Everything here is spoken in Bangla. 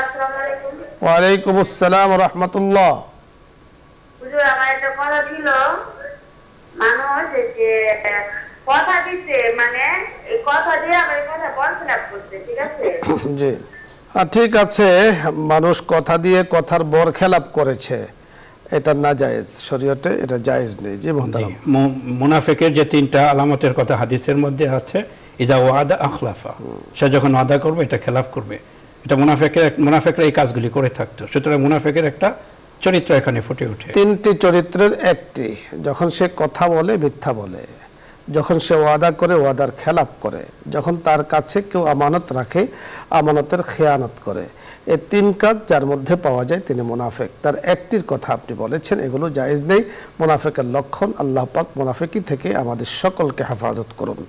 আসসালামু আলাইকুম। ওয়ালাইকুম আসসালাম ওয়া রাহমাতুল্লাহ। হুজুর, আমার একটা কথা ছিল। মানুষ যে কথা দিতে, মানে এই কথা দিয়ে আবার এই কথা বরখেলাপ করছে, ঠিক আছে? জি, ঠিক আছে। মানুষ কথা দিয়ে কথার বরখেলাপ করেছে, এটা না জায়েজ, শরীয়তে এটা জায়েজ নেই। জি মুহতারাম। মুনাফিকের যে তিনটা আলামতের কথা হাদিসের মধ্যে আছে, ইজা ওয়াদা আখলাফা, সে যখন ওয়াদা করবে এটা খেলাফ করবে। এটা মুনাফিকরা এই কাজগুলি করে থাকতো। সুতরাং মুনাফিকের একটা চরিত্র এখানে ফুটে ওঠে। তিনটি চরিত্রের একটি, যখন সে কথা বলে মিথ্যা বলে, যখন সে ওয়াদা করে ওয়াদার খেলাপ করে, যখন তার কাছে কেউ আমানত রাখে আমানতের খেয়ানত করে, এই তিন কাজ যার মধ্যে পাওয়া যায় তিনি মুনাফিক। তার একটির কথা আপনি বলেছেন, এগুলো জায়েজ নেই। মুনাফিকের লক্ষণ। আল্লাহ পাক মুনাফিকি থেকে আমাদের সকলকে হেফাজত করুন।